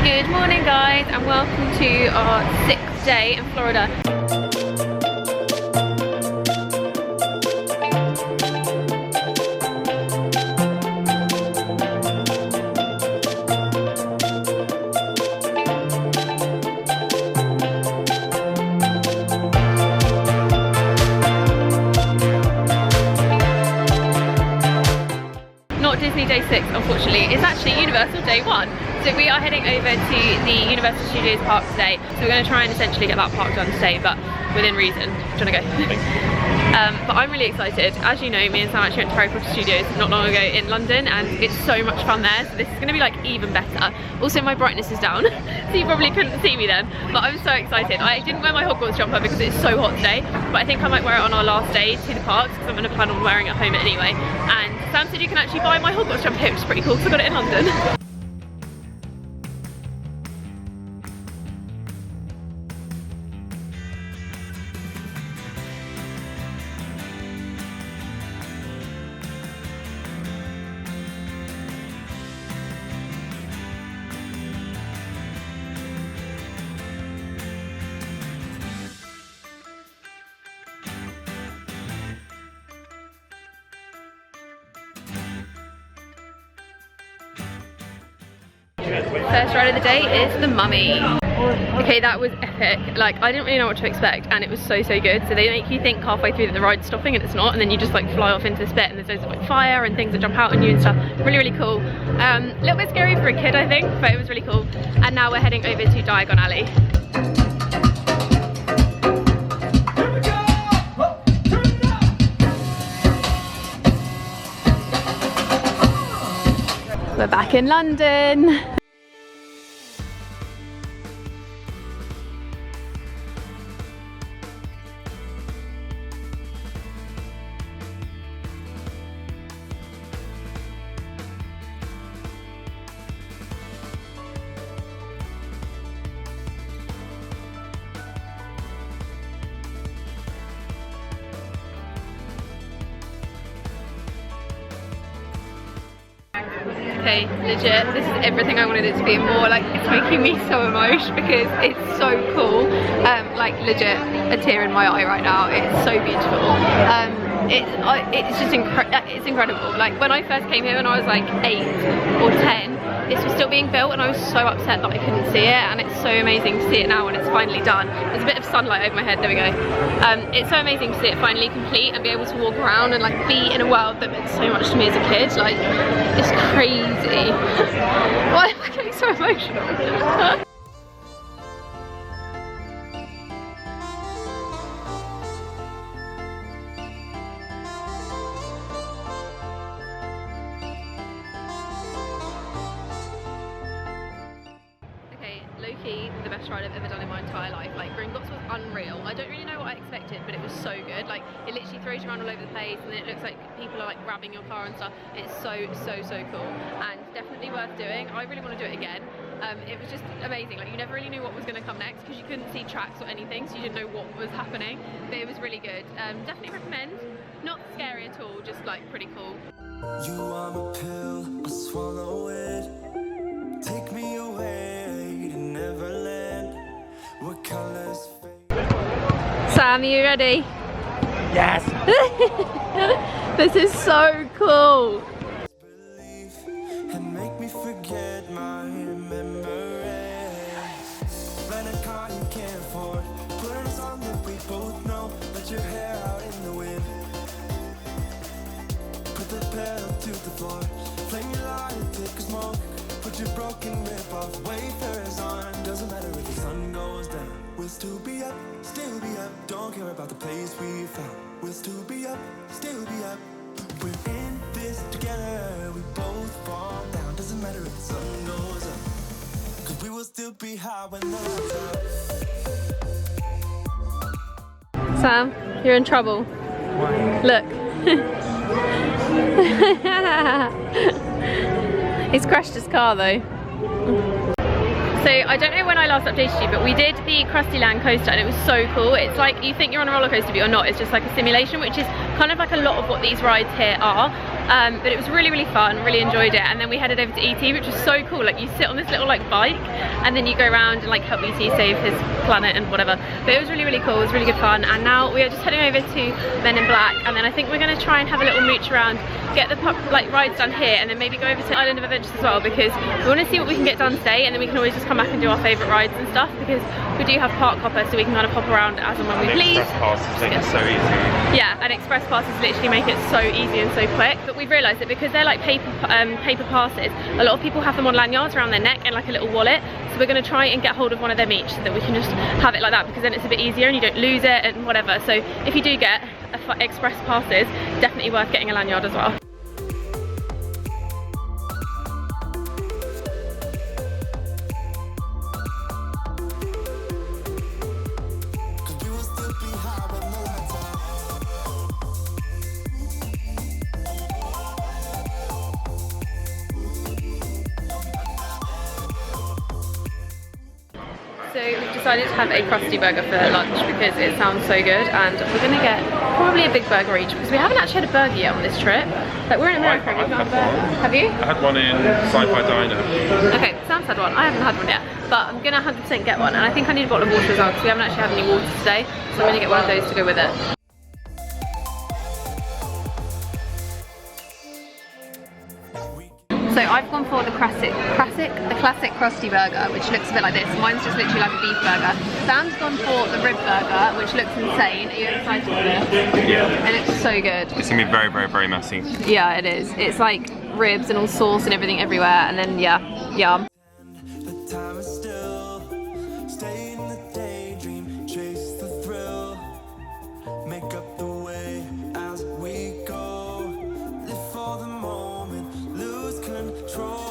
Good morning guys and welcome to our 6th day in Florida. Not Disney Day 6 unfortunately, it's actually Universal Day 1. So we are heading over to the Universal Studios park today. So we're going to try and essentially get that park done today, but within reason. Do you want to go? But I'm really excited. As you know, me and Sam actually went to Harry Potter Studios not long ago in London and it's so much fun there. So this is going to be like even better. Also my brightness is down, so you probably couldn't see me then. But I'm so excited. I didn't wear my Hogwarts jumper because it's so hot today. But I think I might wear it on our last day to the parks because I'm going to plan on wearing it at home anyway. And Sam said you can actually buy my Hogwarts jumper here, which is pretty cool because I got it in London. First ride of the day is the Mummy. Okay, that was epic. Like, I didn't really know what to expect and it was so good. So they make you think halfway through that the ride's stopping and it's not, and then you just like fly off into this bit and there's loads of like fire and things that jump out on you and stuff. Really cool. A little bit scary for a kid I think, but it was really cool. And now we're heading over to Diagon Alley. We're back in London. Okay, legit, this is everything I wanted it to be and more. Like, it's making me so emotional because it's so cool. Like, legit, a tear in my eye right now. It's so beautiful. It's just it's incredible. Like, when I first came here when I was like 8 or 10, this was still being built and I was so upset that I couldn't see it, and it's so amazing to see it now when it's finally done. There's a bit of sunlight over my head, there we go. It's so amazing to see it finally complete and be able to walk around and like be in a world that meant so much to me as a kid. Like, it's crazy. Why am I getting so emotional? Low-key, the best ride I've ever done in my entire life. Like, Gringotts was unreal. I don't really know what I expected, but it was so good. Like, it literally throws you around all over the place and then it looks like people are like grabbing your car and stuff. It's so cool and definitely worth doing. I really want to do it again. It was just amazing. Like, you never really knew what was going to come next because you couldn't see tracks or anything, so you didn't know what was happening, but it was really good. Definitely recommend. Not scary at all, just like pretty cool. You are a pill, I swallow it. Take me away to Neverland. What colors? Sam, are you ready? Yes! This is so cool. And make me forget my memories. Rent a car you can't afford. Put on a song that we both know. Let your hair out in the wind. Put the pedal to the floor. Flame your light and take a smoke. Put your broken rip-off wafers on. Doesn't matter if the sun goes down. We'll still be up, still be up. Don't care about the place we found. We'll still be up, still be up. We're in this together. We both fall down. Doesn't matter if the sun goes up. Cause we will still be high when the lights out. Sam, you're in trouble. Why? Look. He's crashed his car though. So I don't know when I last updated you, but we did the Krusty Land coaster and it was so cool. It's like you think you're on a roller coaster but you're not. It's just like a simulation, which is kind of like a lot of what these rides here are. But it was really fun, really enjoyed it. And then we headed over to ET, which was so cool. Like you sit on this little like bike and then you go around and like help BT save his planet and whatever. But it was really, really cool. It was really good fun. And now we are just heading over to Men in Black, and then I think we're going to try and have a little mooch around, get the like rides done here, and then maybe go over to Island of Adventures as well, because we want to see what we can get done today, and then we can always just come back and do our favourite rides and stuff, because we do have park hopper, so we can kind of hop around as and when we please. Express passes make it so easy. Yeah, and express passes literally make it so easy and so quick. But we've realised that because they're like paper passes, a lot of people have them on lanyards around their neck and like a little wallet. So we're going to try and get hold of one of them each, so that we can just have it like that, because then it's a bit easier and you don't lose it and whatever. So if you do get express passes, definitely worth getting a lanyard as well. So we've decided to have a crusty burger for lunch because it sounds so good, and we're going to get probably a big burger each, because we haven't actually had a burger yet on this trip. Like, we're in America, we've not had a burger. Have you? I had one in Sci-Fi Diner. Okay, Sam's had one. I haven't had one yet, but I'm going to 100% get one, and I think I need a bottle of water as well, because we haven't actually had any water today, so I'm going to get one of those to go with it. So I've gone for the classic crusty burger, which looks a bit like this. Mine's just literally like a beef burger. Sam's gone for the rib burger, which looks insane. Are you excited for this? Yeah. It looks so good. It's gonna be very, very, very messy. Yeah, it is. It's like ribs and all sauce and everything everywhere, and then yeah, yum. The time is still. Stay in the daydream, chase the thrill. Make up the way as we go. Live for the moment, lose control.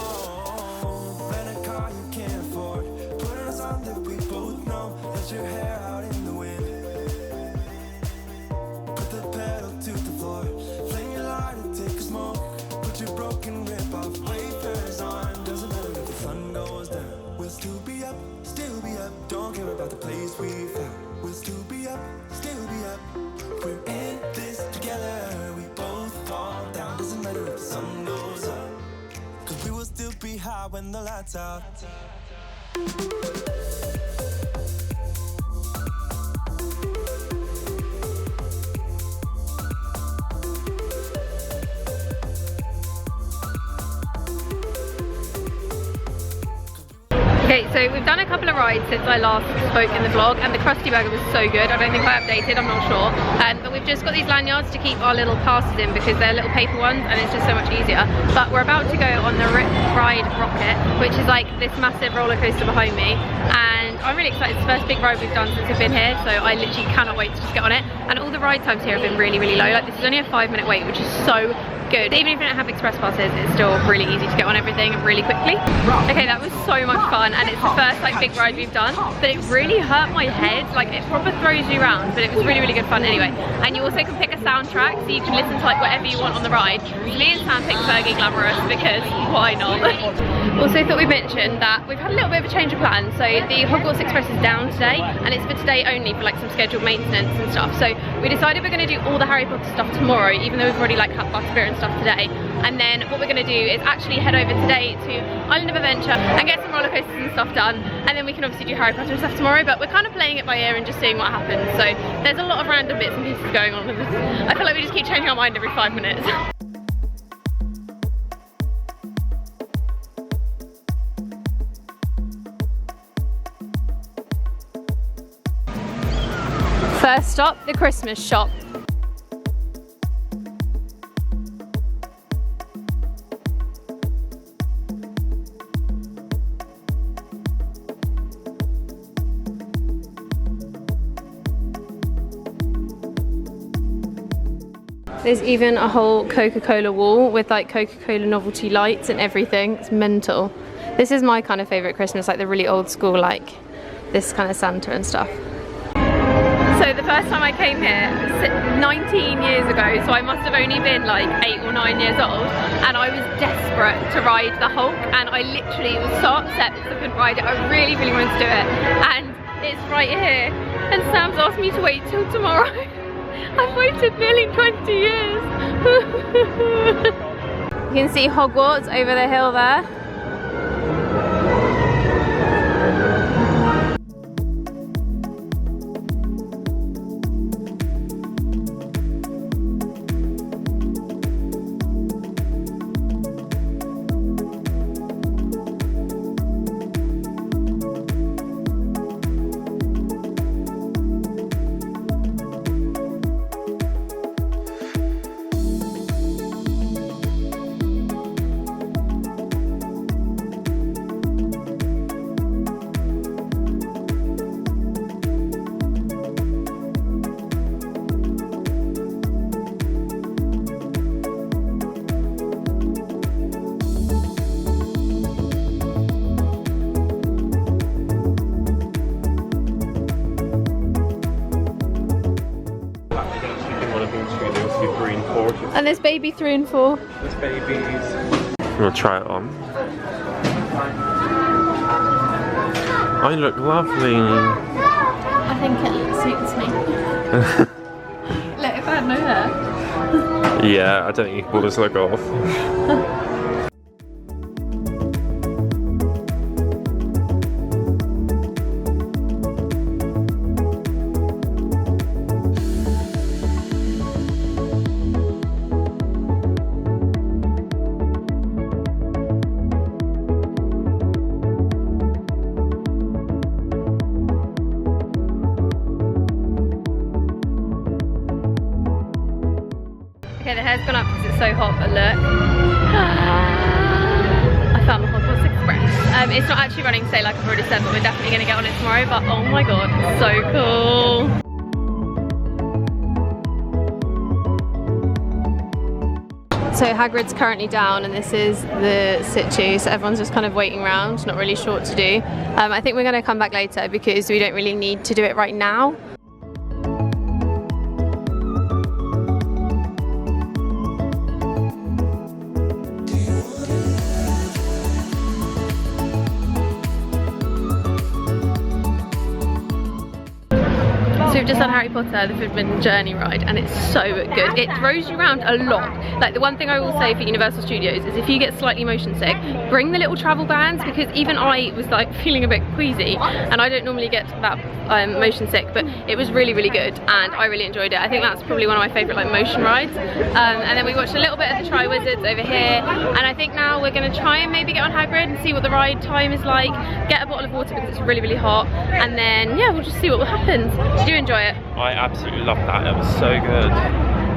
Rent a car you can't afford. Put on a song that we both know. Let your hair out in the wind. Put the pedal to the floor. Flame your light and take a smoke. Put your broken rip off. Wafers on. Doesn't matter if the sun goes down. We'll still be up, still be up. Don't care about the place we found. We'll still be up, still be up. We're in this together. We both fall down. Doesn't matter if the sun goes up. Cause we will still be high when the lights out. Okay, so we've done a couple of rides since I last spoke in the vlog, and the crusty burger was so good. I don't think I updated, I'm not sure. But we've just got these lanyards to keep our little passes in, because they're little paper ones and it's just so much easier. But we're about to go on the ride Rockit, which is like this massive roller coaster behind me. And I'm really excited. It's the first big ride we've done since we've been here, so I literally cannot wait to just get on it. And all the ride times here have been really, really low. Like, this is only a 5-minute wait, which is so good. Even if you don't have express passes, it's still really easy to get on everything really quickly. Okay, that was so much fun, and it's the first like big ride we've done, but it really hurt my head. Like, it proper throws you around, but it was really, really good fun anyway. And you also can pick a soundtrack, so you can listen to like whatever you want on the ride. Me and Sam picked Fergie Glamorous, because why not? Also thought we'd mention that we've had a little bit of a change of plans. So the Hogwarts Express is down today, and it's for today only, for like some scheduled maintenance and stuff. So we decided we're going to do all the Harry Potter stuff tomorrow, even though we've already like had Butterbeer and stuff today. And then what we're going to do is actually head over today to Island of Adventure and get some roller coasters and stuff done, and then we can obviously do Harry Potter and stuff tomorrow. But we're kind of playing it by ear and just seeing what happens. So there's a lot of random bits and pieces going on with this. I feel like we just keep changing our mind every 5 minutes. First stop, the Christmas shop. There's even a whole Coca-Cola wall with like Coca-Cola novelty lights and everything. It's mental. This is my kind of favourite Christmas, like the really old school, like this kind of Santa and stuff. So the first time I came here, 19 years ago, so I must have only been like 8 or 9 years old, and I was desperate to ride the Hulk, and I literally was so upset because I couldn't ride it. I really, really wanted to do it, and it's right here, and Sam's asked me to wait till tomorrow. I've waited nearly 20 years. You can see Hogwarts over the hill there. And there's baby 3 and 4. There's babies. We'll try it on. I look lovely. I think it suits me. Look, if I had no hair. Yeah, I don't think you can pull this look off. Okay, the hair's gone up because it's so hot, but look. I found the Hogwarts Express. It's not actually running today, like I've already said, but we're definitely going to get on it tomorrow. But oh my god, so cool. So Hagrid's currently down and this is the situ, so everyone's just kind of waiting around, not really sure what to do. I think we're going to come back later because we don't really need to do it right now. So we've just done Harry Potter, the Forbidden Journey ride, and it's so good. It throws you around a lot. Like, the one thing I will say for Universal Studios is if you get slightly motion sick, bring the little travel bands, because even I was like feeling a bit queasy, and I don't normally get that motion sick, but it was really, really good, and I really enjoyed it. I think that's probably one of my favourite like motion rides. And then we watched a little bit of the Tri-Wizards over here, and I think now we're going to try and maybe get on Hagrid and see what the ride time is like, get a bottle of water because it's really, really hot, and then yeah, we'll just see what happens. Did you enjoy it? I absolutely loved that. It was so good.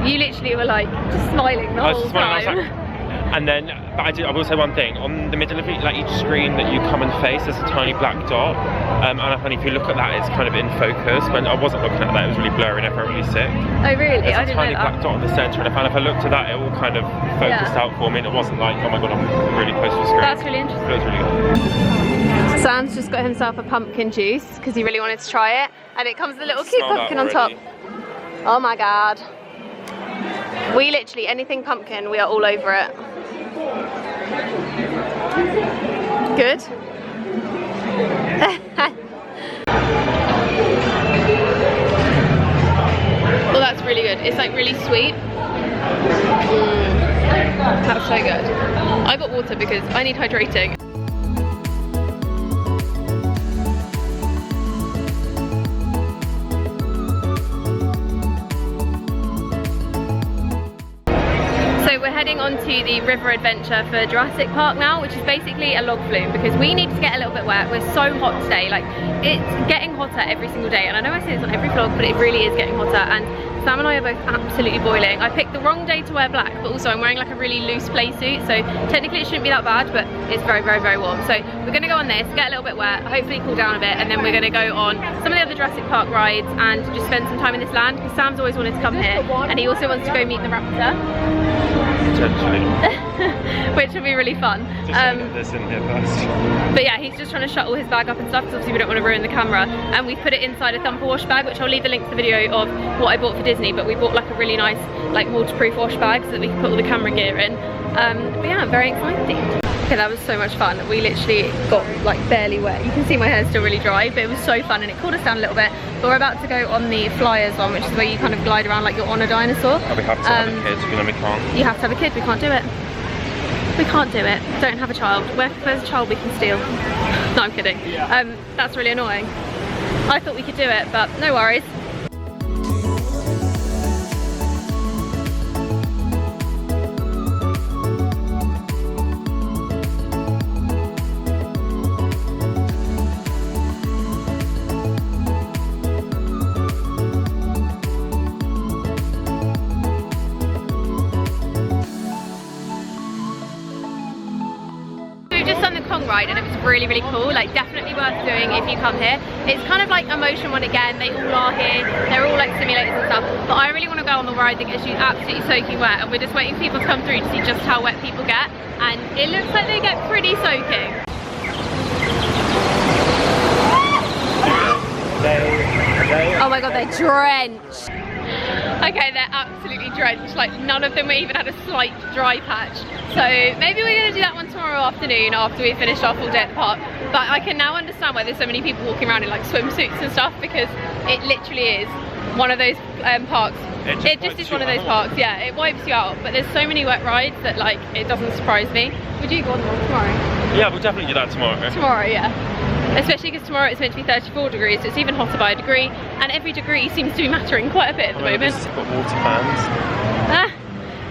You literally were like just smiling the whole time. And then, but I will say one thing, on the middle of it, like each screen that you come and face, there's a tiny black dot, and I find if you look at that, it's kind of in focus. When I wasn't looking at that, it was really blurry and I felt really sick. Oh really? There's I didn't know a tiny black dot in the centre, and I found if I looked at that, it all kind of focused out for me, and it wasn't like, oh my god, I'm really close to the screen. That's really interesting. It was really good. Sam's just got himself a pumpkin juice because he really wanted to try it, and it comes with a little cute Smell pumpkin on top. Oh my god. We literally, anything pumpkin, we are all over it. Good. Oh, that's really good. It's like really sweet. That's so good. I got water because I need hydrating. So we're heading on to the river adventure for Jurassic Park now, which is basically a log flume because we need to get a little bit wet. We're so hot today, like it's getting hotter every single day, and I know I say this on every vlog, but it really is getting hotter, and Sam and I are both absolutely boiling. I picked the wrong day to wear black, but also I'm wearing like a really loose play suit, so technically it shouldn't be that bad, but it's very, very, very warm. So we're gonna go on this, get a little bit wet, hopefully cool down a bit, and then we're gonna go on some of the other Jurassic Park rides and just spend some time in this land, because Sam's always wanted to come here, and he also wants to go meet the raptor. Potentially. Which will be really fun. Just get this in here first. But yeah, he's just trying to shuttle his bag up and stuff because obviously we don't want to ruin the camera. And we've put it inside a Thumper wash bag, which I'll leave the link to the video of what I bought for Disney. But we bought like a really nice like waterproof wash bag so that we can put all the camera gear in. But yeah, I'm very excited. Okay, that was so much fun. We literally got like barely wet. You can see my hair's still really dry, but it was so fun and it cooled us down a little bit. But we're about to go on the Flyers one, which is where you kind of glide around like you're on a dinosaur. Oh, we have to have a kid, because then we can't. You have to have a kid, we can't do it. We can't do it. Don't have a child. Where's a child we can steal? No, I'm kidding. That's really annoying. I thought we could do it, but no worries. Ride, and it was really, really cool, like definitely worth doing if you come here. It's kind of like a motion one again, they all are here, they're all like simulators and stuff, but I really want to go on the ride that gets you absolutely soaking wet, and we're just waiting for people to come through to see just how wet people get, and it looks like they get pretty soaking. Oh my god, they're drenched. Okay, they're absolutely drenched. Like none of them even had a slight dry patch. So maybe we're gonna do that one tomorrow afternoon after we finished our full day at the park. But I can now understand why there's so many people walking around in like swimsuits and stuff, because it literally is one of those parks. It just is one of those parks, yeah, it wipes you out. But there's so many wet rides that like it doesn't surprise me. Would you go on the one tomorrow? Yeah, we'll definitely do that tomorrow. Tomorrow, yeah. Especially because tomorrow it's meant to be 34 degrees, so it's even hotter by a degree. And every degree seems to be mattering quite a bit at the moment. It's got water fans.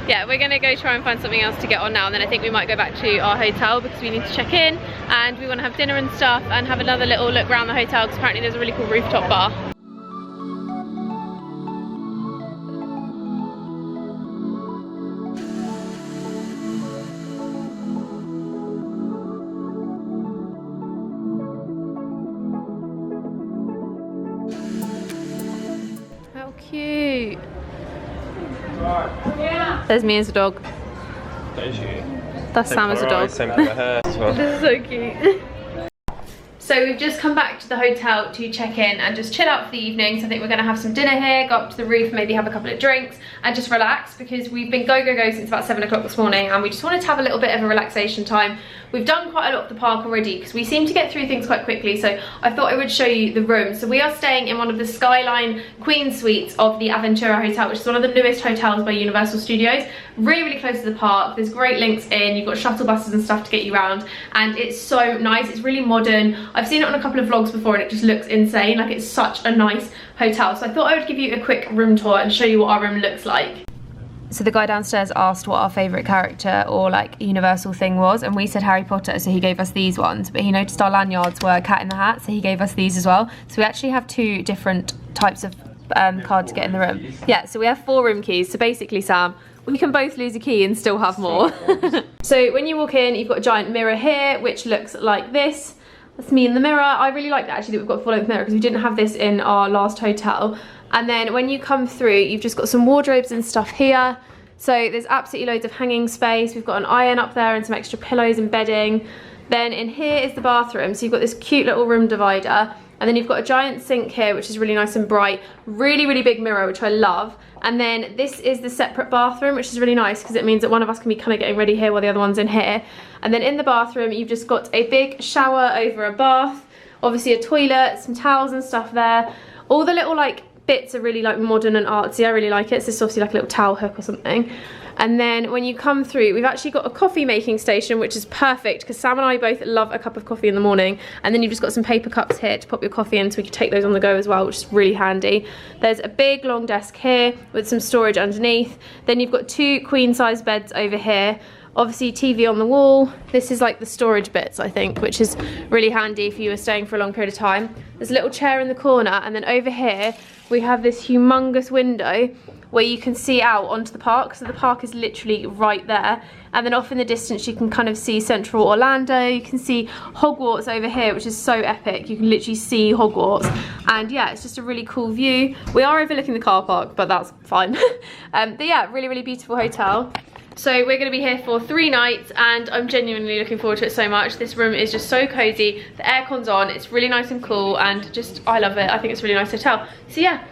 Yeah, we're gonna go try and find something else to get on now, and then I think we might go back to our hotel because we need to check in and we want to have dinner and stuff and have another little look around the hotel because apparently there's a really cool rooftop bar. How cute. There's me as a dog. That is you. That's Sam as a dog. Same colour hair as well. This is so cute. So we've just come back to the hotel to check in and just chill out for the evening. So I think we're gonna have some dinner here, go up to the roof, maybe have a couple of drinks and just relax, because we've been go since about 7 o'clock this morning and we just wanted to have a little bit of a relaxation time. We've done quite a lot of the park already because we seem to get through things quite quickly, so I thought I would show you the rooms. So we are staying in one of the Skyline Queen Suites of the Aventura Hotel, which is one of the newest hotels by Universal Studios. Really close to the park, there's great links in, you've got shuttle buses and stuff to get you around, and it's so nice, it's really modern. I've seen it on a couple of vlogs before and it just looks insane, like it's such a nice hotel. So I thought I would give you a quick room tour and show you what our room looks like. So the guy downstairs asked what our favourite character or like Universal thing was, and we said Harry Potter, so he gave us these ones, but he noticed our lanyards were Cat in the Hat, so he gave us these as well. So we actually have 2 different types of cards to get in the room. Yeah, so we have 4 room keys, so basically, Sam, we can both lose a key and still have more. So when you walk in, you've got a giant mirror here, which looks like this. That's me in the mirror. I really like that actually, that we've got a full-length mirror because we didn't have this in our last hotel. And then when you come through, you've just got some wardrobes and stuff here. So there's absolutely loads of hanging space. We've got an iron up there and some extra pillows and bedding. Then in here is the bathroom. So you've got this cute little room divider. And then you've got a giant sink here, which is really nice and bright. Really, really big mirror, which I love. And then this is the separate bathroom, which is really nice because it means that one of us can be kind of getting ready here while the other one's in here. And then in the bathroom, you've just got a big shower over a bath. Obviously a toilet, some towels and stuff there. All the little like bits are really like modern and artsy. I really like it. So this is obviously like a little towel hook or something. And then when you come through, we've actually got a coffee making station, which is perfect because Sam and I both love a cup of coffee in the morning. And then you've just got some paper cups here to pop your coffee in, so we can take those on the go as well, which is really handy. There's a big long desk here with some storage underneath. Then you've got 2 queen size beds over here. Obviously TV on the wall. This is like the storage bits, I think, which is really handy if you were staying for a long period of time. There's a little chair in the corner, and then over here we have this humongous window where you can see out onto the park. So the park is literally right there, and then off in the distance you can kind of see central Orlando. You can see Hogwarts over here, which is so epic. You can literally see Hogwarts, and yeah, it's just a really cool view. We are overlooking the car park, but that's fine. But yeah, really, really beautiful hotel. So we're going to be here for 3 nights and I'm genuinely looking forward to it so much. This room is just so cozy, the aircon's on, it's really nice and cool, and just, I love it. I think it's a really nice hotel. So yeah,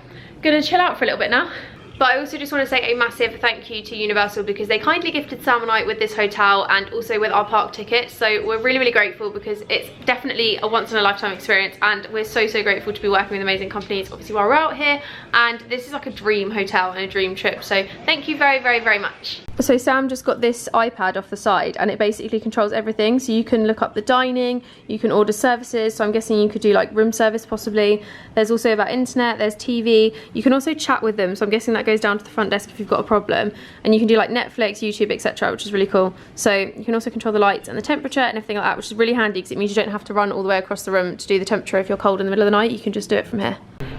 gonna chill out for a little bit now. But I also just want to say a massive thank you to Universal because they kindly gifted Sam and I with this hotel and also with our park tickets. So we're really, really grateful because it's definitely a once in a lifetime experience, and we're so, so grateful to be working with amazing companies, obviously, while we're out here. And this is like a dream hotel and a dream trip. So thank you very, very, very much. So Sam just got this iPad off the side and it basically controls everything. So you can look up the dining, you can order services. So I'm guessing you could do like room service possibly. There's also about internet, there's TV. You can also chat with them. So I'm guessing that goes down to the front desk if you've got a problem. And you can do like Netflix, YouTube, etc., which is really cool. So you can also control the lights and the temperature and everything like that, which is really handy because it means you don't have to run all the way across the room to do the temperature if you're cold in the middle of the night. You can just do it from here.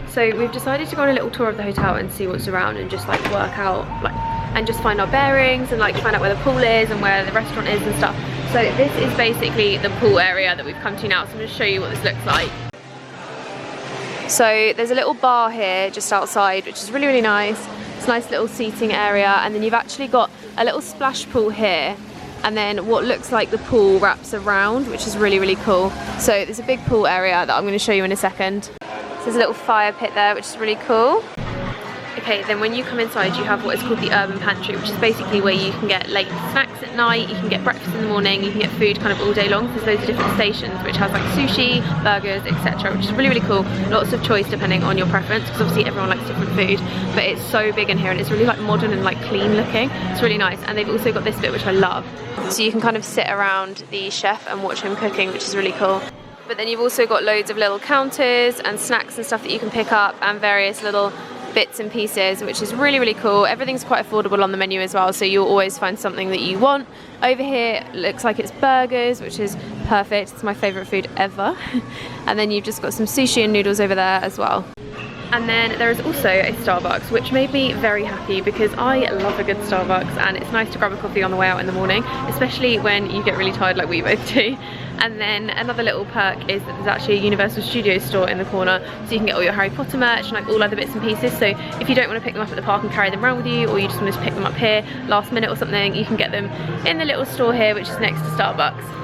So we've decided to go on a little tour of the hotel and see what's around and just like work out and just find our bearings and like find out where the pool is and where the restaurant is and stuff. So this is basically the pool area that we've come to now, so I'm going to show you what this looks like. So there's a little bar here just outside, which is really, really nice. It's a nice little seating area, and then you've actually got a little splash pool here, and then what looks like the pool wraps around, which is really, really cool. So there's a big pool area that I'm going to show you in a second. So there's a little fire pit there, which is really cool. Okay, then when you come inside you have what is called the urban pantry, which is basically where you can get late snacks at night, you can get breakfast in the morning, you can get food kind of all day long. There's loads of different stations which has like sushi, burgers, etc., which is really, really cool. Lots of choice depending on your preference, because obviously everyone likes different food, but it's so big in here and it's really like modern and like clean looking. It's really nice. And they've also got this bit which I love, so you can kind of sit around the chef and watch him cooking, which is really cool. But then you've also got loads of little counters and snacks and stuff that you can pick up, and various little bits and pieces, which is really, really cool. Everything's quite affordable on the menu as well, so you'll always find something that you want. Over here it looks like it's burgers, which is perfect. It's my favourite food ever. And then you've just got some sushi and noodles over there as well. And then there is also a Starbucks, which made me very happy because I love a good Starbucks, and it's nice to grab a coffee on the way out in the morning, especially when you get really tired like we both do. And then another little perk is that there's actually a Universal Studios store in the corner, so you can get all your Harry Potter merch and like all other bits and pieces. So if you don't want to pick them up at the park and carry them around with you, or you just want to pick them up here last minute or something, you can get them in the little store here, which is next to Starbucks.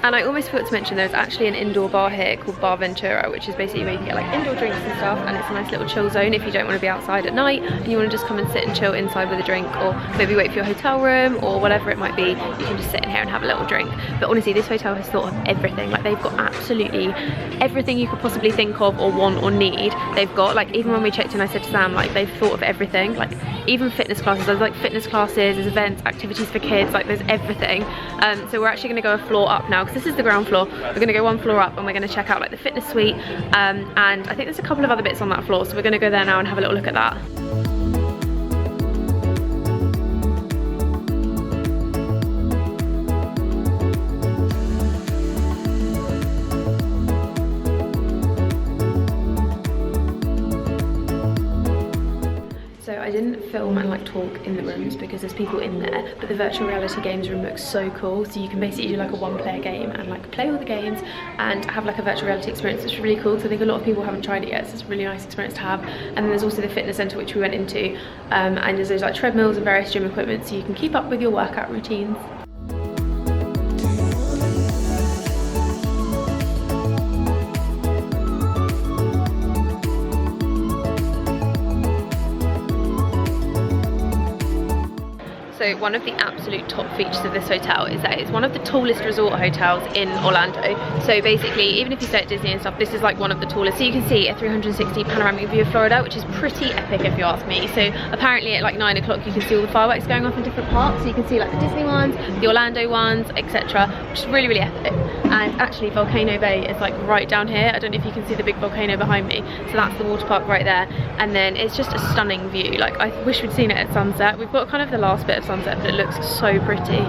And I almost forgot to mention there's actually an indoor bar here called Bar Aventura, which is basically where you can get like indoor drinks and stuff, and it's a nice little chill zone if you don't want to be outside at night and you want to just come and sit and chill inside with a drink, or maybe wait for your hotel room or whatever it might be. You can just sit in here and have a little drink. But honestly, this hotel has thought of everything. Like, they've got absolutely everything you could possibly think of or want or need. They've got, like, even when we checked in, I said to Sam, like, they've thought of everything. Like, even fitness classes. There's like fitness classes, there's events, activities for kids, like there's everything. So we're actually going to go a floor up now, because this is the ground floor. We're going to go one floor up and we're going to check out like the fitness suite, and I think there's a couple of other bits on that floor, so we're going to go there now and have a little look at that. I didn't film and like talk in the rooms because there's people in there, but the virtual reality games room looks so cool. So you can basically do like a one-player game and like play all the games and have like a virtual reality experience. It's really cool, so I think a lot of people haven't tried it yet, so it's a really nice experience to have. And then there's also the fitness centre, which we went into, and there's like treadmills and various gym equipment, so you can keep up with your workout routines. So one of the absolute top features of this hotel is that it's one of the tallest resort hotels in Orlando. So basically, even if you stay at Disney and stuff, this is like one of the tallest. So you can see a 360 panoramic view of Florida, which is pretty epic if you ask me. So apparently at like 9 o'clock you can see all the fireworks going off in different parks. So you can see like the Disney ones, the Orlando ones, etc., which is really, really epic. And actually Volcano Bay is like right down here. I don't know if you can see the big volcano behind me. So that's the water park right there. And then it's just a stunning view. Like, I wish we'd seen it at sunset. We've got kind of the last bit of sunset, but it looks so pretty.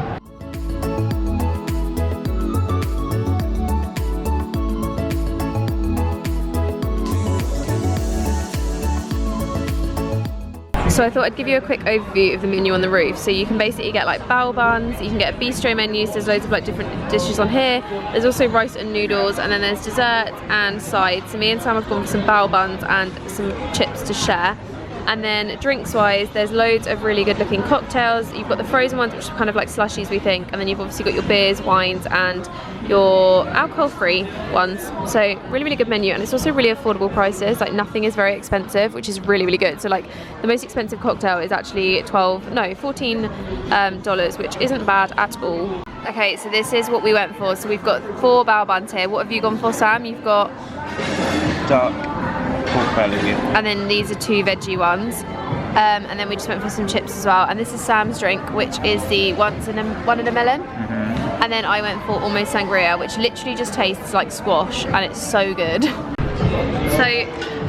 So I thought I'd give you a quick overview of the menu on the roof. So you can basically get like bao buns, you can get a bistro menu, so there's loads of like different dishes on here. There's also rice and noodles, and then there's dessert and sides. So me and Sam have gone for some bao buns and some chips to share. And then drinks wise, there's loads of really good looking cocktails. You've got the frozen ones, which are kind of like slushies, we think, and then you've obviously got your beers, wines, and your alcohol free ones. So really, really good menu, and it's also really affordable prices. Like, nothing is very expensive, which is really, really good. So like the most expensive cocktail is actually $14, which isn't bad at all. Okay, so this is what we went for. So we've got 4 bao buns here. What have you gone for, Sam? You've got dark pork belly. And then these are 2 veggie ones. And then we just went for some chips as well. And this is Sam's drink, which is the one in a melon. And then I went for almost sangria, which literally just tastes like squash, and it's so good. So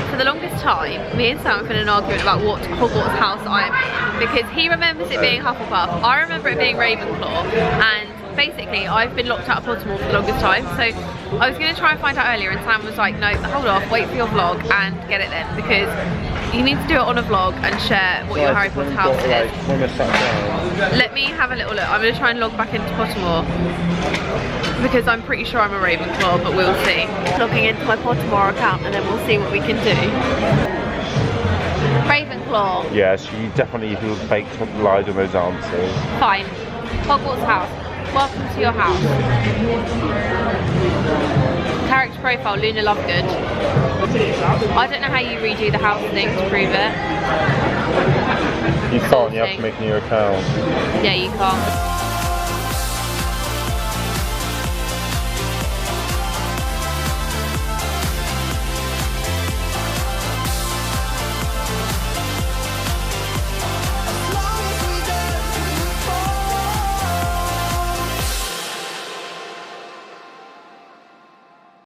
for the longest time, me and Sam have been in an argument about what Hogwarts house I am in, because he remembers it being Hufflepuff, I remember it being Ravenclaw, and basically I've been locked out of Pottermore for the longest time. So I was going to try and find out earlier, and Sam was like, no, hold off, wait for your vlog and get it then, because you need to do it on a vlog and share what your Harry Potter house is. Let me have a little look. I'm going to try and log back into Pottermore, because I'm pretty sure I'm a Ravenclaw, but we'll see. Logging into my Pottermore account and then we'll see what we can do. Ravenclaw. folklore. Yeah, she definitely faked lied on those answers. Fine. Hogwarts house. Welcome to your house. Character profile, Luna Lovegood. I don't know how you redo the house thing to prove it. You can't, you have to make a new account. Yeah, you can't.